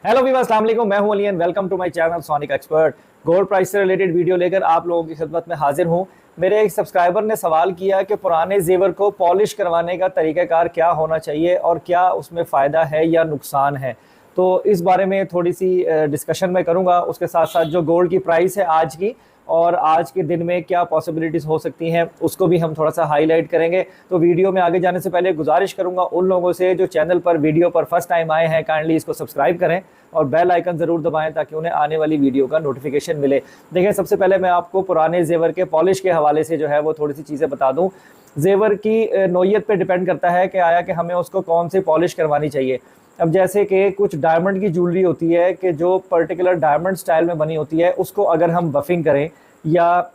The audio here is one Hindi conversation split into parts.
हेलो वीवर्स, अस्सलाम वालेकुम। मैं हूं Ali and welcome to my channel Sonic Expert. Gold price से रिलेटेड वीडियो लेकर आप लोगों की खिदमत में हाजिर हूं। मेरे एक सब्सक्राइबर ने सवाल किया कि पुराने जेवर को पॉलिश करवाने का तरीक़ाकार क्या होना चाहिए और क्या उसमें फ़ायदा है या नुकसान है। तो इस बारे में थोड़ी सी डिस्कशन मैं करूंगा। उसके साथ साथ जो गोल्ड की प्राइस है आज की और आज के दिन में क्या पॉसिबिलिटीज़ हो सकती हैं उसको भी हम थोड़ा सा हाईलाइट करेंगे। तो वीडियो में आगे जाने से पहले गुजारिश करूंगा उन लोगों से जो चैनल पर वीडियो पर फर्स्ट टाइम आए हैं, काइंडली इसको सब्सक्राइब करें और बेल आइकन ज़रूर दबाएं ताकि उन्हें आने वाली वीडियो का नोटिफिकेशन मिले। देखिए, सबसे पहले मैं आपको पुराने जेवर के पॉलिश के हवाले से जो है वो थोड़ी सी चीज़ें बता दूं। जेवर की नौइयत पे डिपेंड करता है कि आया कि हमें उसको कौन सी पॉलिश करवानी चाहिए। अब जैसे कि कुछ डायमंड की ज्वेलरी होती है कि जो पर्टिकुलर डायमंड स्टाइल में बनी होती है, उसको अगर हम बफिंग करें या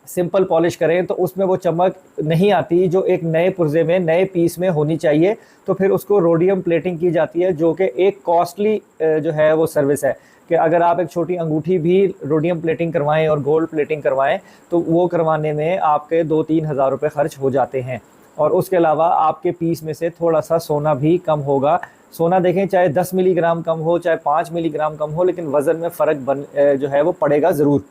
सिंपल पॉलिश करें तो उसमें वो चमक नहीं आती जो एक नए पुर्जे में नए पीस में होनी चाहिए। तो फिर उसको रोडियम प्लेटिंग की जाती है, जो कि एक कॉस्टली जो है वो सर्विस है कि अगर आप एक छोटी अंगूठी भी रोडियम प्लेटिंग करवाएं और गोल्ड प्लेटिंग करवाएं तो वो करवाने में आपके 2-3 हज़ार रुपये खर्च हो जाते हैं। और उसके अलावा आपके पीस में से थोड़ा सा सोना भी कम होगा। सोना देखें, चाहे 10 मिलीग्राम कम हो चाहे 5 मिलीग्राम कम हो, लेकिन वज़न में फ़र्क जो है वो पड़ेगा ज़रूर।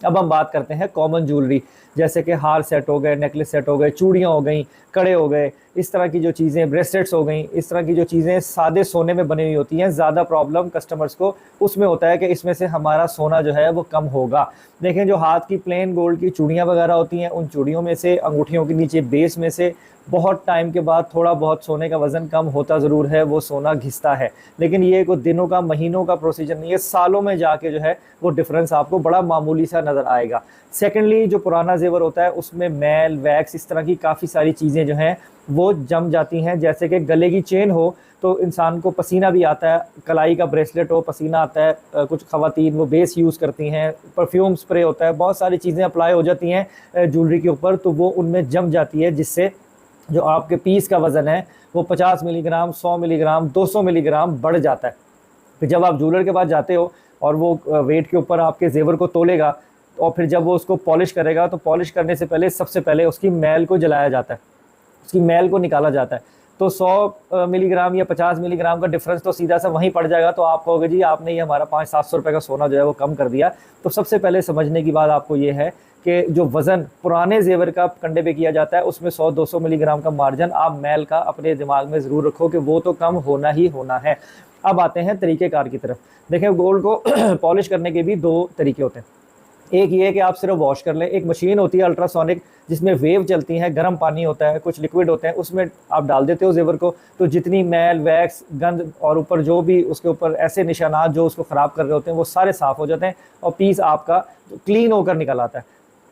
अब हम बात करते हैं कॉमन ज्वेलरी, जैसे कि हार सेट हो गए, नेकलेस सेट हो गए, चूड़ियाँ हो गई, कड़े हो गए, इस तरह की जो चीज़ें, ब्रेसलेट्स हो गई, इस तरह की जो चीज़ें सादे सोने में बनी हुई होती हैं। ज़्यादा प्रॉब्लम कस्टमर्स को उसमें होता है कि इसमें से हमारा सोना जो है वो कम होगा। देखें, जो हाथ की प्लेन गोल्ड की चूड़ियाँ वगैरह होती हैं, उन चूड़ियों में से, अंगूठियों के नीचे बेस में से बहुत टाइम के बाद थोड़ा बहुत सोने का वज़न कम होता ज़रूर है, वो सोना घिसता है। लेकिन ये कुछ दिनों का, महीनों का प्रोसीजर नहीं है, सालों में जाके जो है वो डिफरेंस आपको बड़ा मामूली सा नज़र आएगा। सेकेंडली, जो पुराना जेवर होता है उसमें मैल, वैक्स, इस तरह की काफ़ी सारी चीज़ें जो हैं वो जम जाती हैं। जैसे कि गले की चेन हो तो इंसान को पसीना भी आता है, कलाई का ब्रेसलेट हो पसीना आता है, कुछ ख़वातीन वो बेस यूज़ करती हैं, परफ्यूम स्प्रे होता है, बहुत सारी चीज़ें अप्लाई हो जाती हैं ज्वेलरी के ऊपर, तो वो उनमें जम जाती है, जिससे जो आपके पीस का वज़न है वो 50 मिलीग्राम, 100 मिलीग्राम, 200 मिलीग्राम बढ़ जाता है। फिर जब आप ज्वेलर के पास जाते हो और वो वेट के ऊपर आपके जेवर को तोलेगा और फिर जब वो उसको पॉलिश करेगा तो पॉलिश करने से पहले सबसे पहले उसकी मैल को जलाया जाता है, उसकी मैल को निकाला जाता है। तो 100 मिलीग्राम या 50 मिलीग्राम का डिफरेंस तो सीधा सा वहीं पड़ जाएगा। तो आप कहोगे जी आपने ये हमारा 500-700 रुपये का सोना जो है वो कम कर दिया। तो सबसे पहले समझने की बात आपको ये है कि जो वज़न पुराने जेवर का कंडे पे किया जाता है उसमें 100-200 मिलीग्राम का मार्जिन आप मैल का अपने दिमाग में ज़रूर रखो कि वो तो कम होना ही होना है। अब आते हैं तरीक़ेकार की तरफ। देखें, गोल्ड को पॉलिश करने के भी दो तरीके होते हैं। एक ये है कि आप सिर्फ वॉश कर लें। एक मशीन होती है अल्ट्रासोनिक जिसमें वेव चलती हैं, गर्म पानी होता है, कुछ लिक्विड होते हैं, उसमें आप डाल देते हो जेवर को, तो जितनी मैल, वैक्स, गंद और ऊपर जो भी उसके ऊपर ऐसे निशानात जो उसको ख़राब कर रहे होते हैं वो सारे साफ़ हो जाते हैं और पीस आपका क्लीन होकर निकल आता है।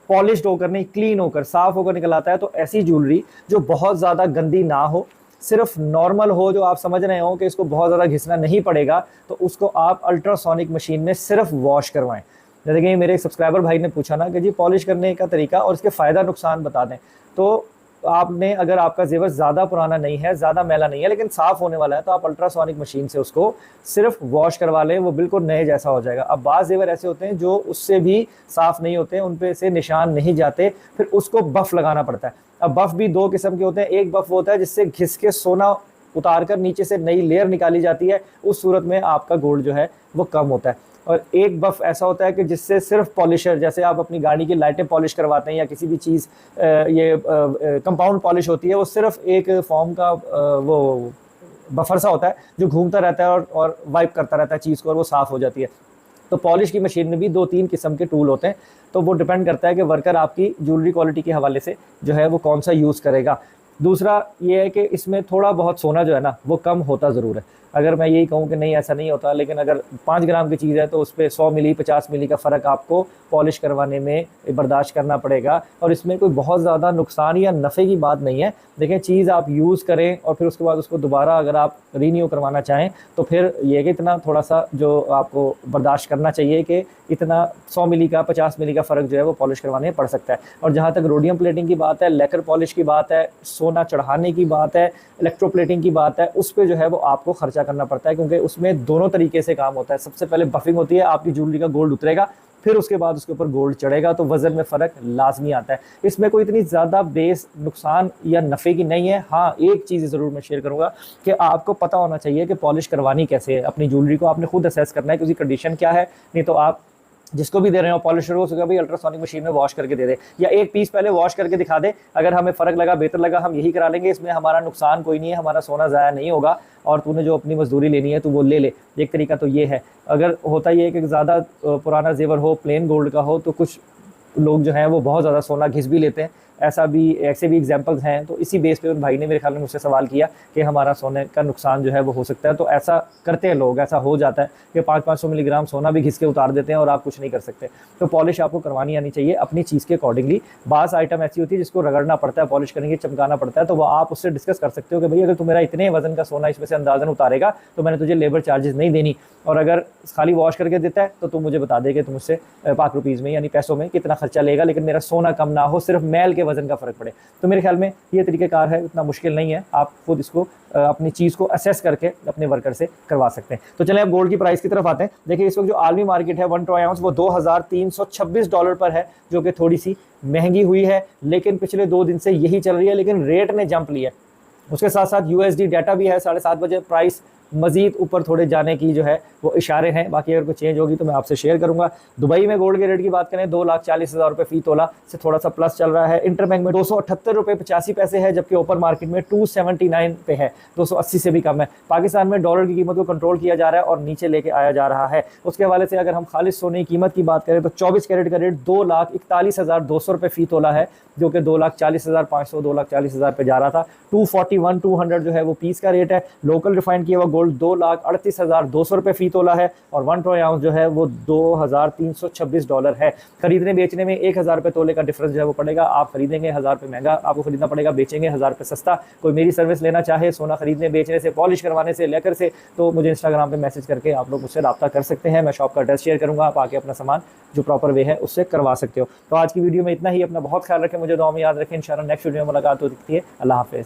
पॉलिश्ड होकर नहीं, क्लीन होकर, साफ़ होकर निकल आता है। तो ऐसी ज्वेलरी जो बहुत ज़्यादा गंदी ना हो, सिर्फ नॉर्मल हो, जो आप समझ रहे हो कि इसको बहुत ज़्यादा घिसना नहीं पड़ेगा, तो उसको आप अल्ट्रासोनिक मशीन में सिर्फ वॉश करवाएं। जैसे कि मेरे एक सब्सक्राइबर भाई ने पूछा ना कि जी पॉलिश करने का तरीका और इसके फ़ायदा नुकसान बता दें। तो आपने, अगर आपका जेवर ज़्यादा पुराना नहीं है, ज़्यादा मैला नहीं है, लेकिन साफ़ होने वाला है, तो आप अल्ट्रासोनिक मशीन से उसको सिर्फ वॉश करवा लें, वो बिल्कुल नए जैसा हो जाएगा। अब बाज़ जेवर ऐसे होते हैं जो उससे भी साफ़ नहीं होते, उन पे से निशान नहीं जाते, फिर उसको बफ़ लगाना पड़ता है। अब बफ़ भी दो किस्म के होते हैं। एक बफ़ होता है जिससे घिस के सोना उतार कर नीचे से नई लेयर निकाली जाती है, उस सूरत में आपका गोल्ड जो है वो कम होता है। और एक बफ़ ऐसा होता है कि जिससे सिर्फ पॉलिशर, जैसे आप अपनी गाड़ी की लाइटें पॉलिश करवाते हैं या किसी भी चीज़, ये कंपाउंड पॉलिश होती है, वो सिर्फ एक फॉर्म का वो बफर सा होता है जो घूमता रहता है और वाइप करता रहता है चीज़ को और वो साफ़ हो जाती है। तो पॉलिश की मशीन में भी 2-3 किस्म के टूल होते हैं। तो वो डिपेंड करता है कि वर्कर आपकी ज्वेलरी क्वालिटी के हवाले से जो है वो कौन सा यूज़ करेगा। दूसरा ये है कि इसमें थोड़ा बहुत सोना जो है ना वो कम होता ज़रूर है। अगर मैं यही कहूँ कि नहीं ऐसा नहीं होता, लेकिन अगर 5 ग्राम की चीज़ है तो उस पे 100 मिली, 50 मिली का फ़र्क आपको पॉलिश करवाने में बर्दाश्त करना पड़ेगा। और इसमें कोई बहुत ज़्यादा नुकसान या नफ़े की बात नहीं है। देखें, चीज़ आप यूज़ करें और फिर उसके बाद उसको दोबारा अगर आप रीन्यू करवाना चाहें तो फिर ये कि इतना थोड़ा सा जो आपको बर्दाश्त करना चाहिए कि इतना 100 मिली का, 50 मिली का फ़र्क जो है वो पॉलिश करवाने में पड़ सकता है। और जहाँ तक रोडियम प्लेटिंग की बात है, लेकर पॉलिश की बात है, सोना चढ़ाने की बात है, इलेक्ट्रोप्लेटिंग की बात है, उस पर जो है वो आपको खर्चा करना पड़ता है, क्योंकि उसमें दोनों तरीके से काम होता है। सबसे पहले बफिंग होती है, आपकी ज्वेलरी का गोल्ड उतरेगा, फिर उसके बाद उसके ऊपर गोल्ड चढ़ेगा तो वजन में फ़र्क लाजमी आता है। इसमें कोई इतनी ज़्यादा बेस नुकसान या नफ़े की नहीं है। हाँ, एक चीज़ ज़रूर मैं शेयर करूँगा कि आपको पता होना चाहिए कि पॉलिश करवानी कैसे है। अपनी ज्वेलरी को आपने खुद असेस करना है कि उसकी कंडीशन क्या है, नहीं तो आप जिसको भी दे रहे हो पॉलिशर हो सके भाई अल्ट्रासोनिक मशीन में वॉश करके दे दे, या एक पीस पहले वॉश करके दिखा दे। अगर हमें फ़र्क लगा, बेहतर लगा, हम यही करा लेंगे, इसमें हमारा नुकसान कोई नहीं है, हमारा सोना ज़ाया नहीं होगा और तूने जो अपनी मजदूरी लेनी है तो वो ले ले। एक तरीका तो ये है। अगर होता ये है कि ज़्यादा पुराना जेवर हो, प्लेन गोल्ड का हो, तो कुछ लोग जो हैं वो बहुत ज़्यादा सोना घिस भी लेते हैं। ऐसे भी एग्जांपल्स हैं। तो इसी बेस पे उन भाई ने मेरे ख्याल में मुझसे सवाल किया कि हमारा सोने का नुकसान जो है वो हो सकता है। तो ऐसा करते हैं लोग, ऐसा हो जाता है कि 500-500 मिलीग्राम सोना भी घिस के उतार देते हैं और आप कुछ नहीं कर सकते। तो पॉलिश आपको करवानी आनी चाहिए अपनी चीज़ के अकॉर्डिंगली। बास आइटम ऐसी होती है जिसको रगड़ना पड़ता है, पॉलिश करेंगे, चमकाना पड़ता है, तो वह आप उससे डिस्कस कर सकते हो कि भाई अगर तू मेरा इतने वजन का सोना इसमें से अंदाजन उतारेगा तो मैंने तुझे लेबर चार्जेस नहीं देनी, और अगर खाली वॉश करके देता है तो तुम मुझे बता दे कि तुम मुझसे पाक रुपीज़ में यानी पैसों में कितना खर्चा लेगा, लेकिन मेरा सोना कम ना हो, सिर्फ मैल के वजन का फ़र्क पड़े। तो मेरे ख्याल में ये तरीक़ेकार है, इतना मुश्किल नहीं है। आप खुद इसको अपनी चीज़ को असेस करके अपने वर्कर से करवा सकते हैं। तो चलें अब गोल्ड की प्राइस की तरफ आते हैं। देखिए इस वक्त जो आलमी मार्केट है 1 ट्राई आउंस वो $2326 पर है, जो कि थोड़ी सी महंगी हुई है, लेकिन पिछले 2 दिन से यही चल रही है, लेकिन रेट ने जंप लिया। उसके साथ साथ USD डाटा भी है 7:30 बजे, प्राइस मजीद ऊपर थोड़े जाने की जो है वो इशारे हैं। बाकी अगर कोई चेंज होगी तो मैं आपसे शेयर करूंगा। दुबई में गोल्ड के रेट की बात करें 2,40,000 रुपये फी तोला से थोड़ा सा प्लस चल रहा है। इंटरबैंक में 278 रुपये 85 पैसे है, जबकि ओपन मार्केट में 279 पे है, 280 से भी कम है। पाकिस्तान में डॉलर की कीमत को कंट्रोल किया जा रहा है और नीचे लेके आया जा रहा है। उसके हवाले से अगर हम खालिस सोने की कीमत की बात करें तो 24 कैरेट का रेट 2,41,200 रुपये फी तोला है, जो कि 2,40,500 2,40,000 पे जा रहा था। 241,200 जो है वो पीस का रेट है। लोकल रिफाइंड किया हुआ गोल्ड 2,38,200 रुपये फी तोला है, और 1 ट्राई आउंस जो है वो $2,326 है। खरीदने बेचने में 1,000 रुपये तोले का डिफरेंस जो है वो पड़ेगा। आप खरीदेंगे 1,000 रुपये महंगा आपको खरीदना पड़ेगा, बेचेंगे 1,000 रुपये सस्ता। कोई मेरी सर्विस लेना चाहे सोना खरीदने बेचने से, पॉलिश करवाने से लेकर से, तो मुझे इंस्टाग्राम पे मैसेज करके आप लोग मुझसे रब्ता कर सकते हैं। मैं शॉप का एड्रेस शेयर करूँगा, आप आके अपना सामान जो प्रॉपर वे है उससे करवा सकते हो। तो आज की वीडियो में इतना ही। अपना बहुत ख्याल रखें, मुझे दुआ में याद रखें। इंशाल्लाह नेक्स्ट वीडियो में मुलाकात होती है। अल्लाह हाफिज़।